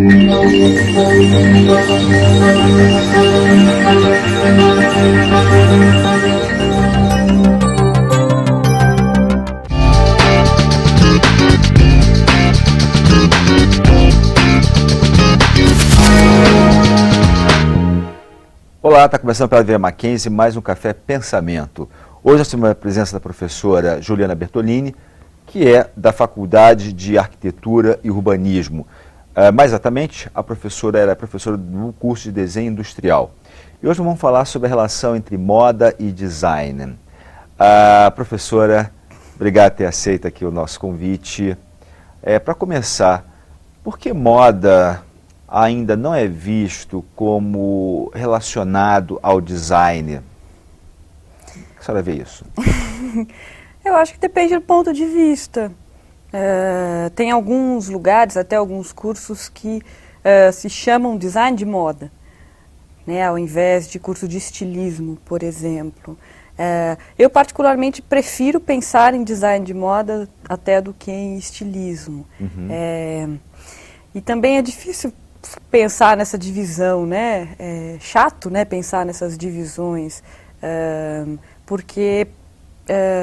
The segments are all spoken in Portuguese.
Olá, está começando pela Via Mackenzie mais um Café Pensamento. Hoje nós temos a presença da professora Juliana Bertolini, que é da Faculdade de Arquitetura e Urbanismo. Mais exatamente, a professora era professora do curso de Desenho Industrial. E hoje vamos falar sobre a relação entre moda e design. Professora, obrigado por ter aceito aqui o nosso convite. Para começar, por que moda ainda não é visto como relacionado ao design? Como a senhora vê isso? Eu acho que depende do ponto de vista. Tem alguns lugares, até alguns cursos que se chamam design de moda, né, ao invés de curso de estilismo, por exemplo. Eu particularmente prefiro pensar em design de moda até do que em estilismo. Uhum. E também é difícil pensar nessa divisão, né? É chato, né, pensar nessas divisões, porque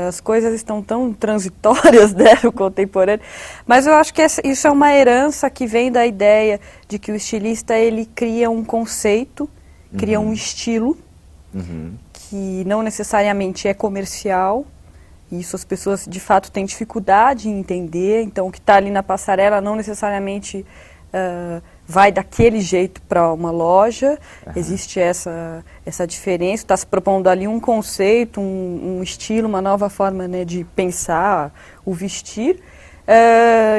as coisas estão tão transitórias, né, no contemporâneo. Mas eu acho que isso é uma herança que vem da ideia de que o estilista ele cria um conceito, cria um estilo, que não necessariamente é comercial. Isso as pessoas de fato têm dificuldade em entender. Então o que está ali na passarela não necessariamente vai daquele jeito para uma loja. Existe essa diferença, está se propondo ali um conceito, um estilo, uma nova forma, né, de pensar o vestir.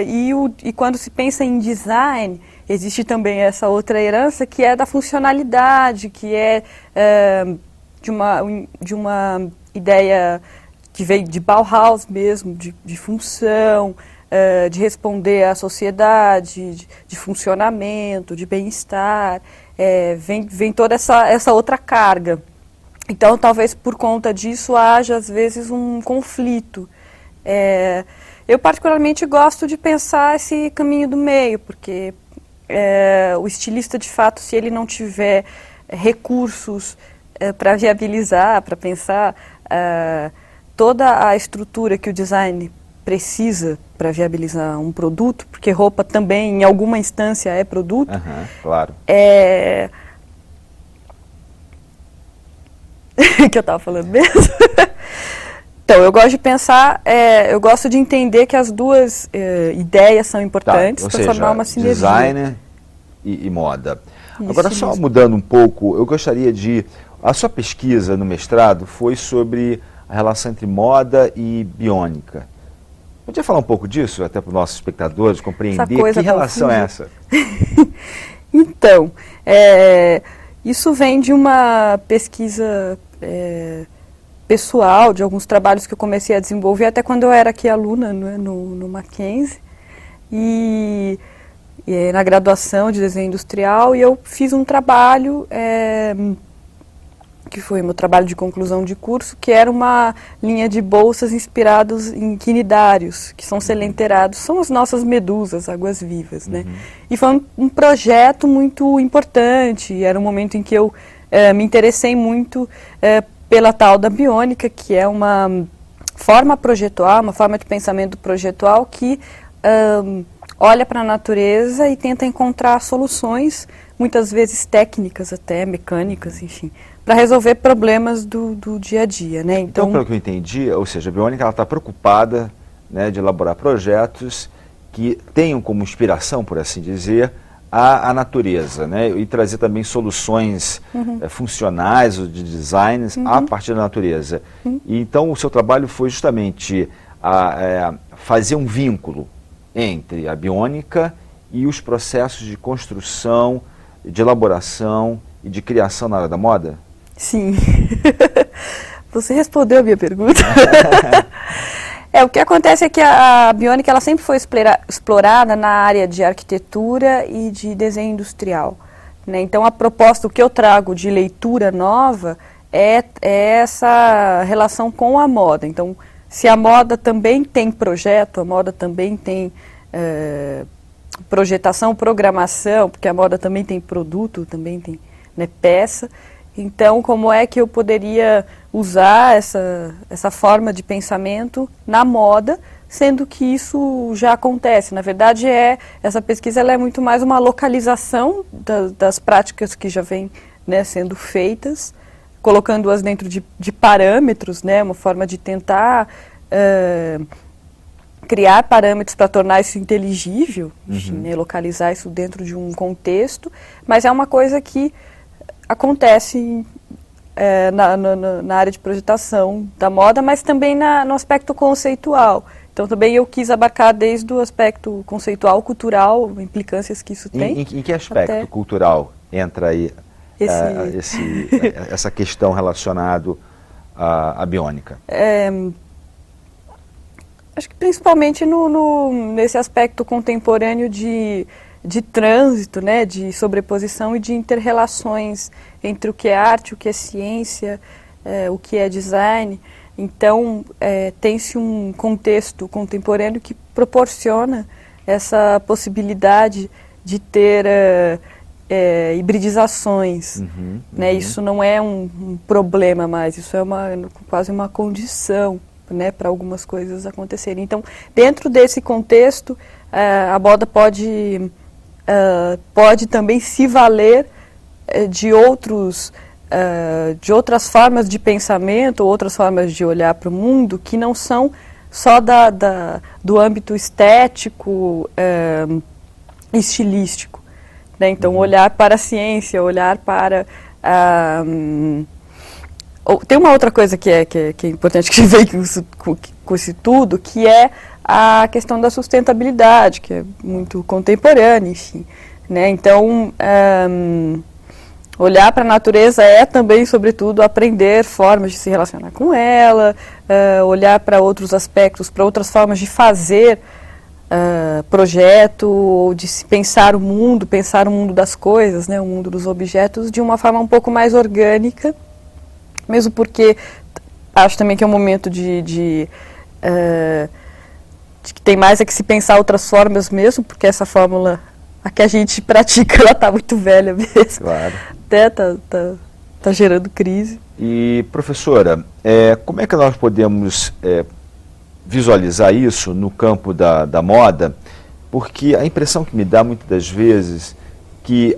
E quando se pensa em design, existe também essa outra herança que é da funcionalidade, que é de uma ideia que veio de Bauhaus mesmo, de função, de responder à sociedade, de funcionamento, de bem-estar, vem toda essa outra carga. Então, talvez por conta disso haja, às vezes, um conflito. Eu, particularmente, gosto de pensar esse caminho do meio, porque o estilista, de fato, se ele não tiver recursos para viabilizar, para pensar toda a estrutura que o design precisa para viabilizar um produto, porque roupa também, em alguma instância, é produto. Claro. Que eu estava falando mesmo? Então, eu gosto de pensar, eu gosto de entender que as duas ideias são importantes para formar uma sinergia. Design e moda. Isso Agora, mesmo. só mudando um pouco, eu gostaria de... A sua pesquisa no mestrado foi sobre a relação entre moda e biônica. Podia falar um pouco disso, até para os nossos espectadores compreender que relação é essa? Então, isso vem de uma pesquisa pessoal, de alguns trabalhos que eu comecei a desenvolver até quando eu era aqui aluna, né, no Mackenzie, e na graduação de desenho industrial, e eu fiz um trabalho que foi meu trabalho de conclusão de curso, que era uma linha de bolsas inspirados em quinidários, que são selenterados, são as nossas medusas, águas-vivas, né? E foi um projeto muito importante, era um momento em que eu me interessei muito pela tal da biônica, que é uma forma projetual, uma forma de pensamento projetual que olha para a natureza e tenta encontrar soluções, muitas vezes técnicas até, mecânicas, enfim, para resolver problemas do dia a dia, né? Então, pelo que eu entendi, ou seja, a biônica está preocupada, né, de elaborar projetos que tenham como inspiração, por assim dizer, a natureza, né, e trazer também soluções funcionais de designs a partir da natureza. E, então, o seu trabalho foi justamente fazer um vínculo entre a biônica e os processos de construção, de elaboração e de criação na área da moda? Sim. Você respondeu a minha pergunta. O que acontece é que a biônica ela sempre foi explorada na área de arquitetura e de desenho industrial, né? Então, a proposta, o que eu trago de leitura nova é essa relação com a moda. Então, se a moda também tem projeto, a moda também tem projetação, programação, porque a moda também tem produto, também tem, né, peça. Então, como é que eu poderia usar essa forma de pensamento na moda, sendo que isso já acontece? Na verdade, essa pesquisa ela é muito mais uma localização das práticas que já vêm, né, sendo feitas, colocando-as dentro de parâmetros, né, uma forma de tentar criar parâmetros para tornar isso inteligível, né, localizar isso dentro de um contexto, mas é uma coisa que acontece na área de projetação da moda, mas também no aspecto conceitual. Então também eu quis abarcar desde o aspecto conceitual, cultural, implicâncias que isso tem. Em que aspecto cultural entra aí essa questão relacionada à biônica? Acho que principalmente nesse aspecto contemporâneo de trânsito, né, de sobreposição e de inter-relações entre o que é arte, o que é ciência, o que é design. Então, tem-se um contexto contemporâneo que proporciona essa possibilidade de ter hibridizações. Né? Isso não é um problema mais, isso é quase uma condição, né, para algumas coisas acontecerem. Então, dentro desse contexto, a moda pode também se valer de outras formas de pensamento, outras formas de olhar para o mundo, que não são só do âmbito estético, estilístico. Né? Então, olhar para a ciência, olhar para... Tem uma outra coisa que é importante, que veio com isso tudo, que é a questão da sustentabilidade, que é muito contemporânea, enfim. Né? Então, olhar para a natureza é também, sobretudo, aprender formas de se relacionar com ela, olhar para outros aspectos, para outras formas de fazer projeto, ou de se pensar o mundo das coisas, né? O mundo dos objetos, de uma forma um pouco mais orgânica, mesmo porque acho também que é um momento de que tem mais que se pensar outras formas mesmo, porque essa fórmula a que a gente pratica, ela está muito velha mesmo. Claro. Até tá gerando crise. E, professora, como é que nós podemos visualizar isso no campo da moda? Porque a impressão que me dá muitas das vezes que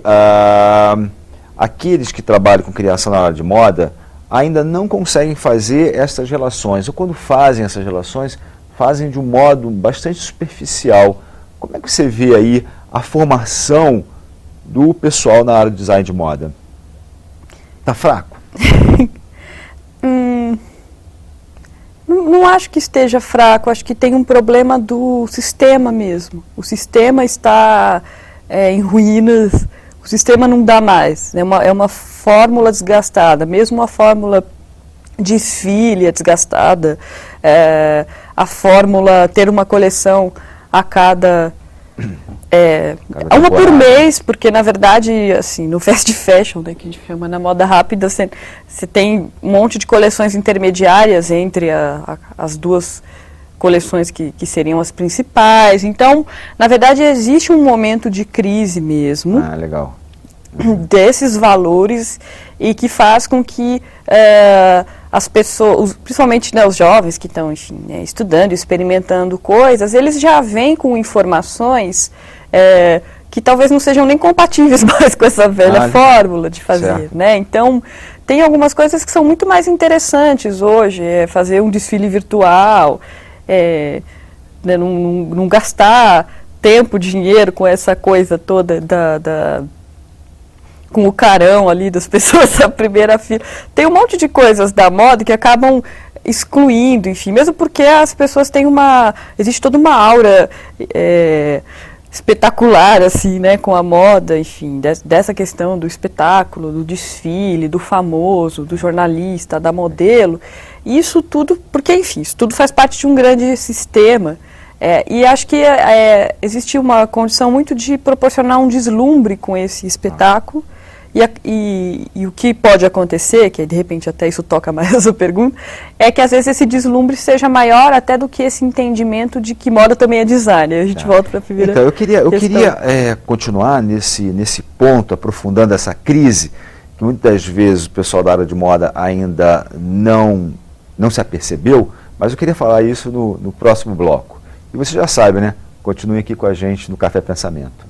aqueles que trabalham com criação na área de moda ainda não conseguem fazer essas relações, ou quando fazem essas relações, fazem de um modo bastante superficial. Como é que você vê aí a formação do pessoal na área de design de moda? Está fraco? Não acho que esteja fraco, acho que tem um problema do sistema mesmo. O sistema está em ruínas, o sistema não dá mais, é uma fórmula desgastada, mesmo a fórmula desfile é desgastada, a fórmula ter uma coleção a cada uma por mês, porque na verdade, assim, no fast fashion, né, que a gente chama na moda rápida, você tem um monte de coleções intermediárias entre as duas coleções que seriam as principais. Então, na verdade, existe um momento de crise mesmo. Legal. Desses valores, e que faz com que as pessoas, principalmente, né, os jovens que estão, enfim, né, estudando, experimentando coisas, eles já vêm com informações que talvez não sejam nem compatíveis mais com essa velha fórmula de fazer, né? Então, tem algumas coisas que são muito mais interessantes hoje, fazer um desfile virtual, né, não gastar tempo, dinheiro com essa coisa toda com o carão ali das pessoas da primeira fila. Tem um monte de coisas da moda que acabam excluindo, enfim, mesmo porque as pessoas têm existe toda uma aura espetacular, assim, né, com a moda, enfim, dessa questão do espetáculo, do desfile, do famoso, do jornalista, da modelo. Isso tudo, porque, enfim, isso tudo faz parte de um grande sistema. E acho que existe uma condição muito de proporcionar um deslumbre com esse espetáculo, E o que pode acontecer, que de repente até isso toca mais a sua pergunta, é que às vezes esse deslumbre seja maior até do que esse entendimento de que moda também é design. A gente volta para a primeira Então, eu queria continuar nesse ponto, aprofundando essa crise, que muitas vezes o pessoal da área de moda ainda não se apercebeu, mas eu queria falar isso no próximo bloco. E você já sabe, né? Continue aqui com a gente no Café Pensamento.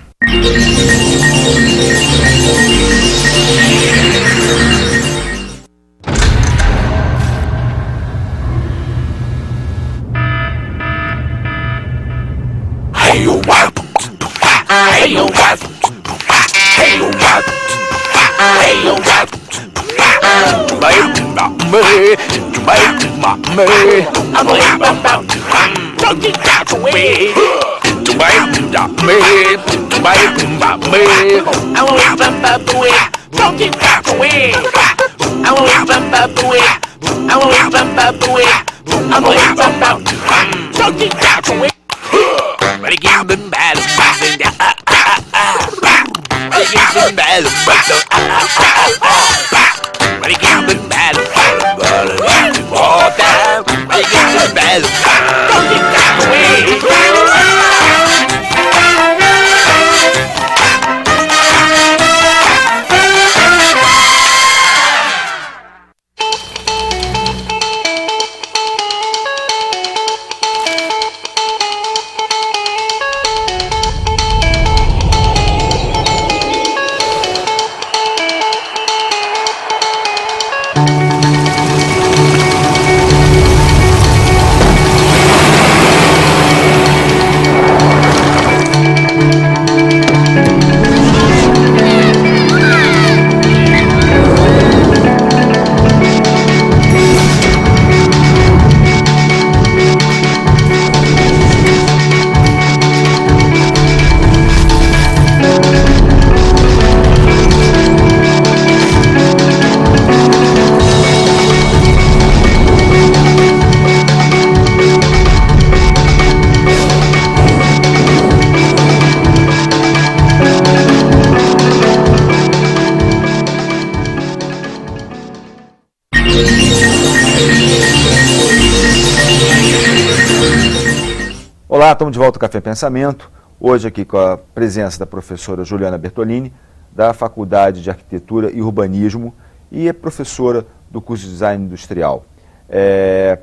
Olá, estamos de volta ao Café Pensamento, hoje aqui com a presença da professora Juliana Bertolini, da Faculdade de Arquitetura e Urbanismo e é professora do curso de Design Industrial.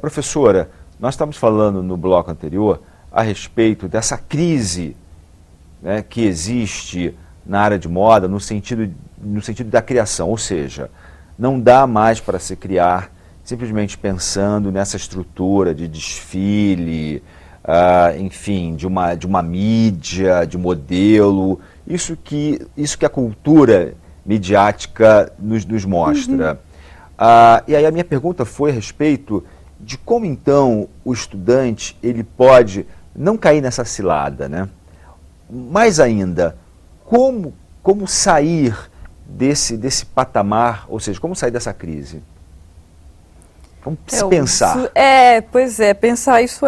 Professora, nós estamos falando no bloco anterior a respeito dessa crise, né, que existe na área de moda no sentido da criação, ou seja, não dá mais para se criar simplesmente pensando nessa estrutura de desfile, enfim, de uma mídia, de modelo, isso que a cultura midiática nos mostra. E aí a minha pergunta foi a respeito de como então o estudante ele pode não cair nessa cilada, né? Mais ainda, como sair desse patamar, ou seja, como sair dessa crise? Vamos pensar. Pensar isso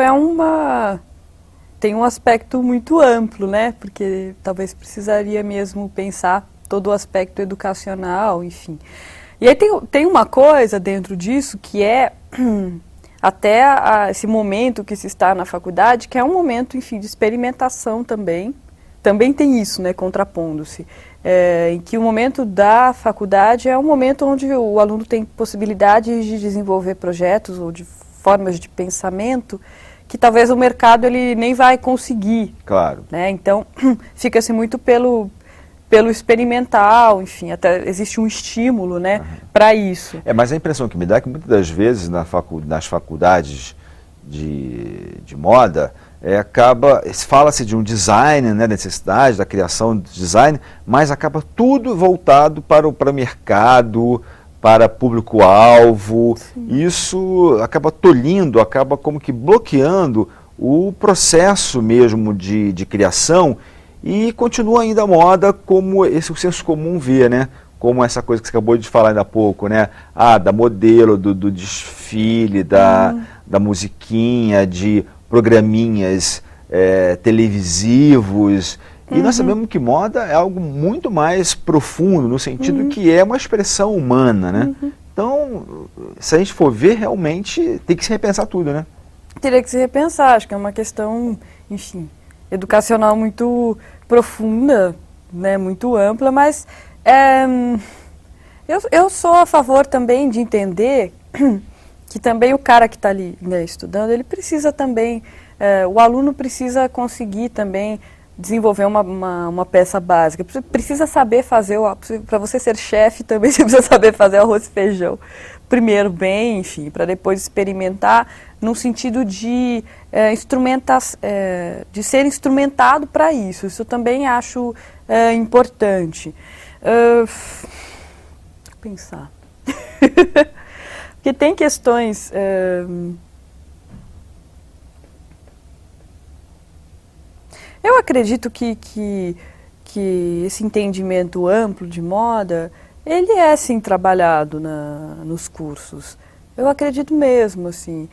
tem um aspecto muito amplo, né? Porque talvez precisaria mesmo pensar todo o aspecto educacional, enfim. E aí tem uma coisa dentro disso que é até esse momento que se está na faculdade, que é um momento, enfim, de experimentação também. Também tem isso, né, contrapondo-se. Em que o momento da faculdade é um momento onde o aluno tem possibilidade de desenvolver projetos ou de formas de pensamento que talvez o mercado ele nem vai conseguir. Claro. Né? Então, fica-se muito pelo experimental, enfim, até existe um estímulo, né, para isso. Mas a impressão que me dá é que muitas das vezes nas faculdades de moda, fala-se de um design, né, necessidade da criação de design, mas acaba tudo voltado para o mercado, para público-alvo. Isso acaba tolhindo, acaba como que bloqueando o processo mesmo de criação e continua ainda a moda como o senso comum vê, né? Como essa coisa que você acabou de falar ainda há pouco, né? Da modelo, do desfile, da musiquinha, de programinhas televisivos E nós sabemos que moda é algo muito mais profundo, no sentido que é uma expressão humana, né? Então, se a gente for ver, realmente tem que se repensar tudo, né? Teria que se repensar, acho que é uma questão, enfim, educacional muito profunda, né, muito ampla, mas eu sou a favor também de entender que também o cara que está ali, né, estudando, ele precisa também, o aluno precisa conseguir também desenvolver uma peça básica, precisa saber fazer, para você ser chefe também você precisa saber fazer arroz e feijão, primeiro bem, enfim, para depois experimentar, no sentido de de ser instrumentado para isso. Isso eu também acho importante. Pensar. Porque tem questões... eu acredito que esse entendimento amplo de moda, ele é sim trabalhado nos cursos. Eu acredito mesmo, assim,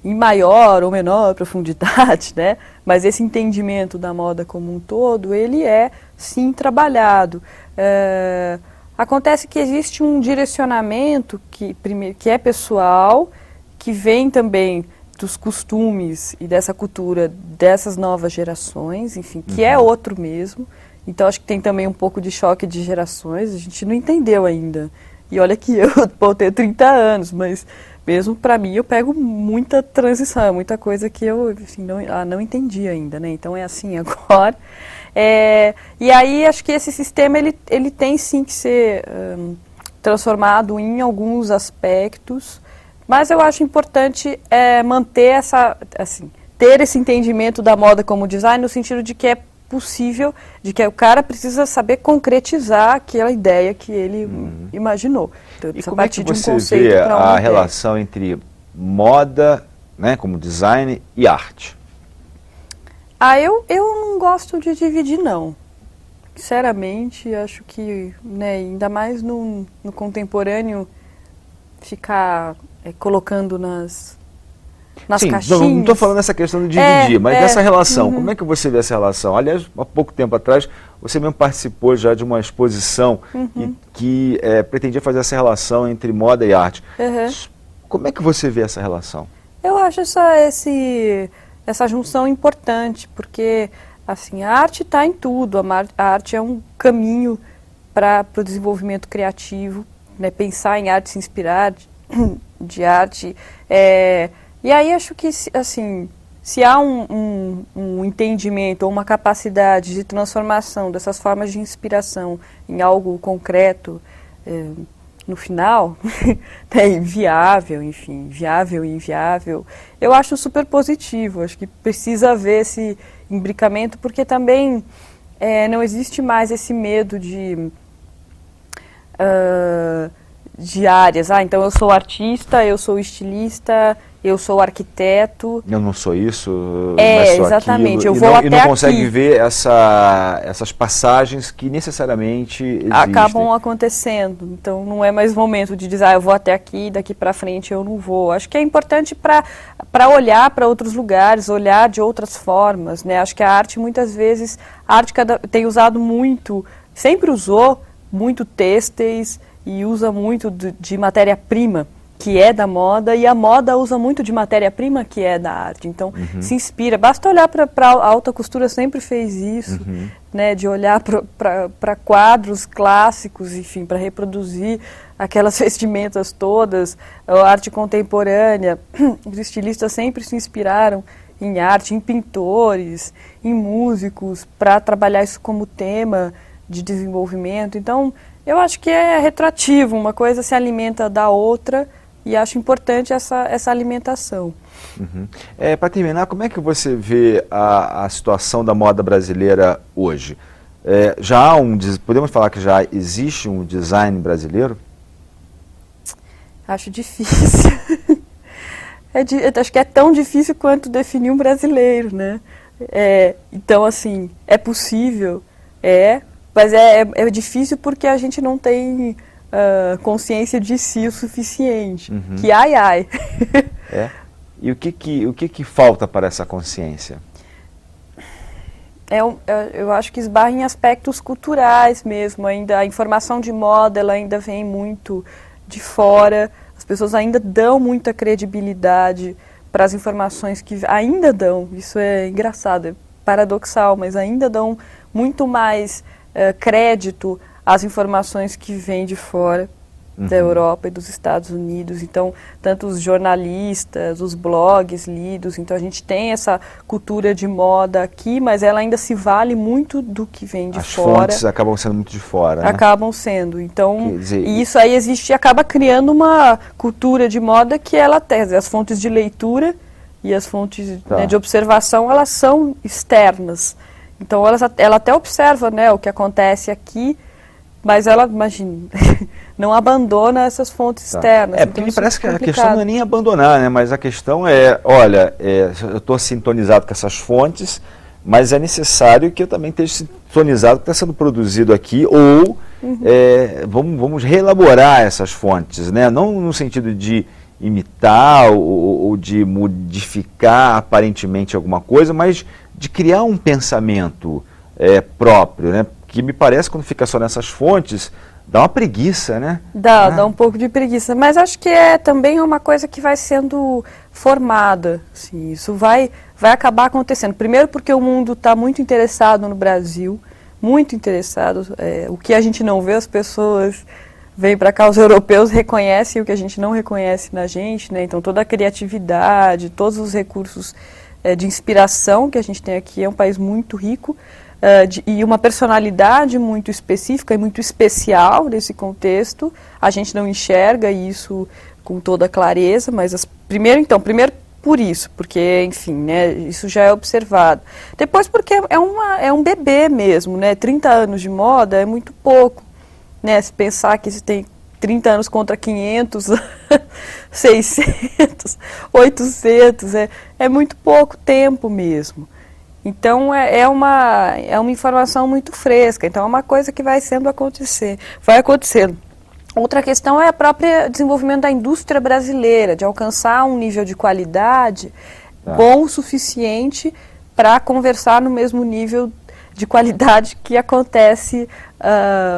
em maior ou menor profundidade, né? Mas esse entendimento da moda como um todo, ele é sim trabalhado. Acontece que existe um direcionamento que é pessoal, que vem também dos costumes e dessa cultura dessas novas gerações, enfim, que é outro mesmo. Então acho que tem também um pouco de choque de gerações, a gente não entendeu ainda. E olha que eu tenho 30 anos, mas mesmo para mim eu pego muita transição, muita coisa que eu assim, não entendi ainda, né? Então é assim agora. E aí acho que esse sistema ele tem sim que ser transformado em alguns aspectos, mas eu acho importante manter ter esse entendimento da moda como design, no sentido de que é possível, de que o cara precisa saber concretizar aquela ideia que ele imaginou. Então, e como é que você vê a relação entre moda, né, como design, e arte? Eu não gosto de dividir, não. Sinceramente, acho que, né, ainda mais no contemporâneo, ficar colocando nas caixinhas. Não estou falando dessa questão de dividir, mas dessa relação. Como é que você vê essa relação? Aliás, há pouco tempo atrás, você mesmo participou já de uma exposição que pretendia fazer essa relação entre moda e arte. Como é que você vê essa relação? Eu acho essa junção importante, porque assim, a arte está em tudo. A arte é um caminho para o desenvolvimento criativo, né? Pensar em arte, se inspirar de arte. E aí acho que, assim, se há um entendimento ou uma capacidade de transformação dessas formas de inspiração em algo concreto, no final, viável, enfim, viável e inviável, eu acho super positivo. Acho que precisa haver esse imbricamento, porque também não existe mais esse medo de áreas. Então eu sou artista, eu sou estilista, eu sou arquiteto. Eu não sou isso, mas sou exatamente. Aquilo. E não consegue ver essas passagens que necessariamente existem. Acabam acontecendo. Então não é mais momento de dizer, eu vou até aqui, daqui para frente eu não vou. Acho que é importante para olhar para outros lugares, olhar de outras formas, né? Acho que a arte, muitas vezes, tem usado muito, sempre usou muito têxteis e usa muito de matéria-prima, que é da moda, e a moda usa muito de matéria-prima, que é da arte. Então, se inspira. Basta olhar para a alta costura, sempre fez isso, né, de olhar para quadros clássicos, enfim, para reproduzir aquelas vestimentas todas, a arte contemporânea. Os estilistas sempre se inspiraram em arte, em pintores, em músicos, para trabalhar isso como tema de desenvolvimento. Então, eu acho que é retroativo, uma coisa se alimenta da outra, e acho importante essa alimentação. Para terminar, como é que você vê a situação da moda brasileira hoje? Podemos falar que já existe um design brasileiro? Acho difícil. Acho que é tão difícil quanto definir um brasileiro, né? Então, assim, é possível, mas é difícil porque a gente não tem consciência de si o suficiente. Ai. E o que falta para essa consciência? Eu acho que esbarra em aspectos culturais mesmo, ainda a informação de moda ela ainda vem muito de fora, as pessoas ainda dão muita credibilidade para as informações que ainda dão, isso é engraçado, é paradoxal, mas ainda dão muito mais crédito às informações que vêm de fora, da Europa e dos Estados Unidos. Então, tanto os jornalistas, os blogs lidos, então a gente tem essa cultura de moda aqui, mas ela ainda se vale muito do que vem de fora. As fontes acabam sendo muito de fora, né? Acabam sendo. Então, e isso aí existe, acaba criando uma cultura de moda que ela tem, as fontes de leitura e as fontes né, de observação, elas são externas. Então, ela até observa né, o que acontece aqui, mas ela, imagina, não abandona essas fontes externas. Porque me parece que a questão não é nem abandonar, né? Mas a questão é, olha, eu estou sintonizado com essas fontes, mas é necessário que eu também esteja sintonizado com o que está sendo produzido aqui, ou vamos reelaborar essas fontes, né? Não no sentido de imitar ou de modificar aparentemente alguma coisa, mas de criar um pensamento próprio, né? Que me parece, quando fica só nessas fontes, dá uma preguiça, né? Dá um pouco de preguiça, mas acho que também uma coisa que vai sendo formada, assim, isso vai acabar acontecendo. Primeiro porque o mundo está muito interessado no Brasil, muito interessado, o que a gente não vê, as pessoas vêm para cá, os europeus reconhecem o que a gente não reconhece na gente, né? Então toda a criatividade, todos os recursos de inspiração que a gente tem aqui, é um país muito rico, e uma personalidade muito específica e muito especial nesse contexto. A gente não enxerga isso com toda clareza, mas primeiro por isso, porque, enfim, né, isso já é observado. Depois porque é um bebê mesmo, né, 30 anos de moda é muito pouco, né, se pensar que se tem 30 anos contra 500, 600, 800, é muito pouco tempo mesmo. Então, é uma informação muito fresca, então é uma coisa que vai acontecendo. Outra questão é o próprio desenvolvimento da indústria brasileira, de alcançar um nível de qualidade bom o suficiente para conversar no mesmo nível de qualidade que acontece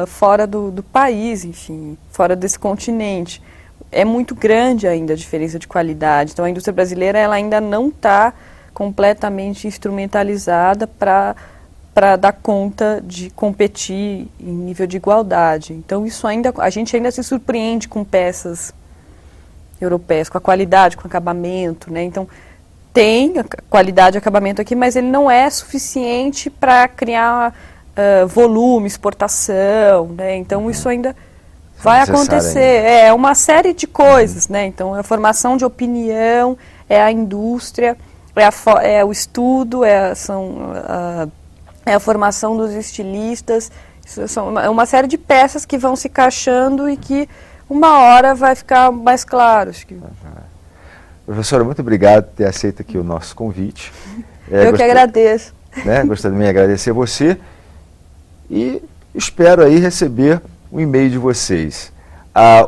fora do país, enfim, fora desse continente. É muito grande ainda a diferença de qualidade, então a indústria brasileira ela ainda não está completamente instrumentalizada para dar conta de competir em nível de igualdade. Então a gente ainda se surpreende com peças europeias, com a qualidade, com o acabamento, né? Então tem a qualidade e acabamento aqui, mas ele não é suficiente para criar volume, exportação, né? Então isso ainda vai acontecer. É uma série de coisas, né? Então é a formação de opinião, é a indústria, é o estudo, é a formação dos estilistas, é uma série de peças que vão se encaixando e que uma hora vai ficar mais claro. Acho que... Professora, muito obrigado por ter aceito aqui o nosso convite. Eu que agradeço. Gostaria de agradecer você e espero aí receber um e-mail de vocês.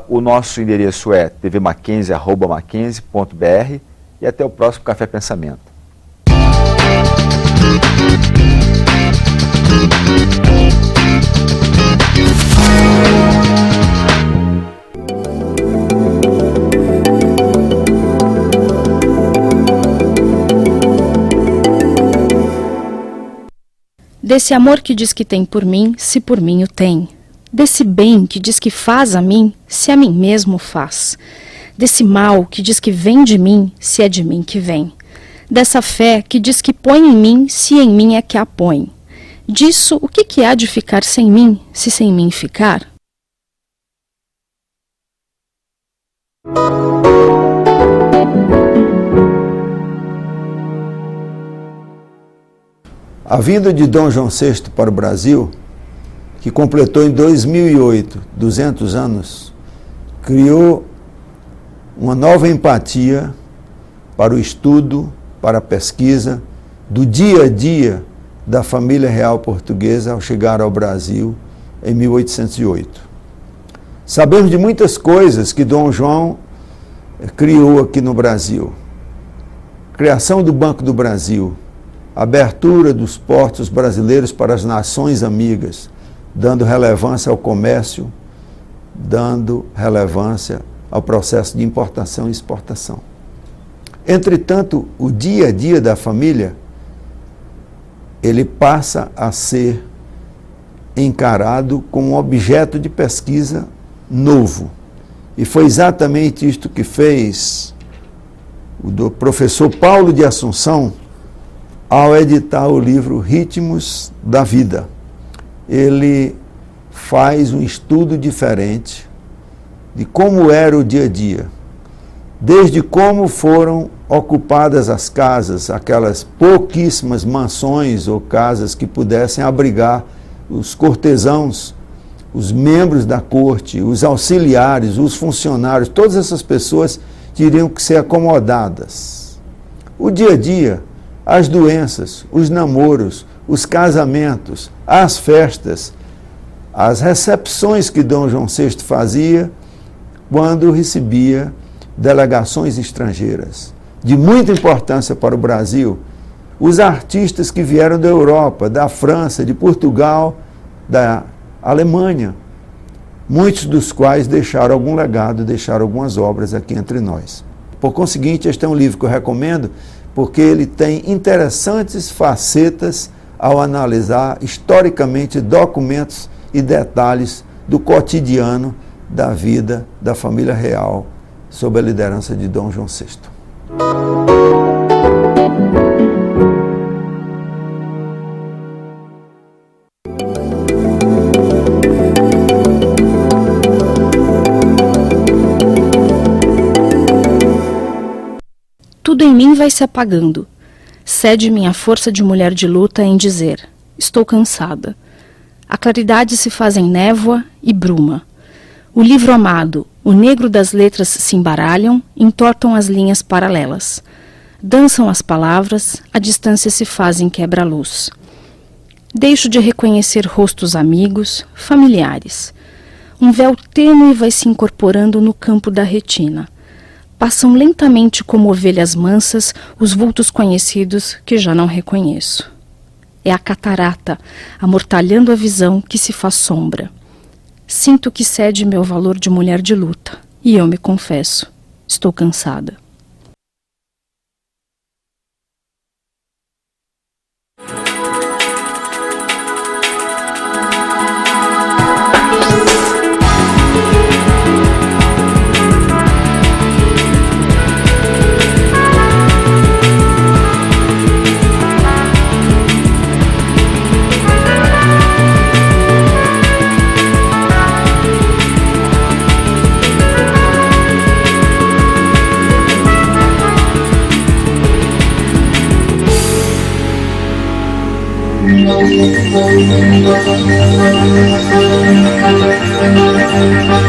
O nosso endereço é tvmackenzie@mackenzie.br. E até o próximo Café Pensamento. Desse amor que diz que tem por mim, se por mim o tem. Desse bem que diz que faz a mim, se a mim mesmo faz. Desse mal que diz que vem de mim, se é de mim que vem. Dessa fé que diz que põe em mim, se em mim é que a põe. Disso, o que há de ficar sem mim, se sem mim ficar? A vinda de Dom João VI para o Brasil, que completou em 2008 200 anos, criou uma nova empatia para o estudo, para a pesquisa do dia a dia da família real portuguesa ao chegar ao Brasil em 1808. Sabemos de muitas coisas que Dom João criou aqui no Brasil. Criação do Banco do Brasil, abertura dos portos brasileiros para as nações amigas, dando relevância ao comércio, dando relevância ao processo de importação e exportação. Entretanto, o dia a dia da família, ele passa a ser encarado como um objeto de pesquisa novo. E foi exatamente isto que fez o professor Paulo de Assunção ao editar o livro Ritmos da Vida. Ele faz um estudo diferente de como era o dia a dia, desde como foram ocupadas as casas, aquelas pouquíssimas mansões ou casas que pudessem abrigar os cortesãos, os membros da corte, os auxiliares, os funcionários, todas essas pessoas teriam que ser acomodadas. O dia a dia, as doenças, os namoros, os casamentos, as festas, as recepções que Dom João VI fazia quando recebia delegações estrangeiras de muita importância para o Brasil, os artistas que vieram da Europa, da França, de Portugal, da Alemanha, muitos dos quais deixaram algum legado, deixaram algumas obras aqui entre nós. Por conseguinte, este é um livro que eu recomendo, porque ele tem interessantes facetas ao analisar historicamente documentos e detalhes do cotidiano da vida da família real sob a liderança de Dom João VI. Tudo em mim vai se apagando. Cede minha força de mulher de luta em dizer: estou cansada. A claridade se faz em névoa e bruma. O livro amado, o negro das letras se embaralham, entortam as linhas paralelas. Dançam as palavras, a distância se faz em quebra-luz. Deixo de reconhecer rostos amigos, familiares. Um véu tênue vai se incorporando no campo da retina. Passam lentamente como ovelhas mansas os vultos conhecidos que já não reconheço. É a catarata, amortalhando a visão que se faz sombra. Sinto que cede meu valor de mulher de luta, e eu me confesso, estou cansada. Thank you.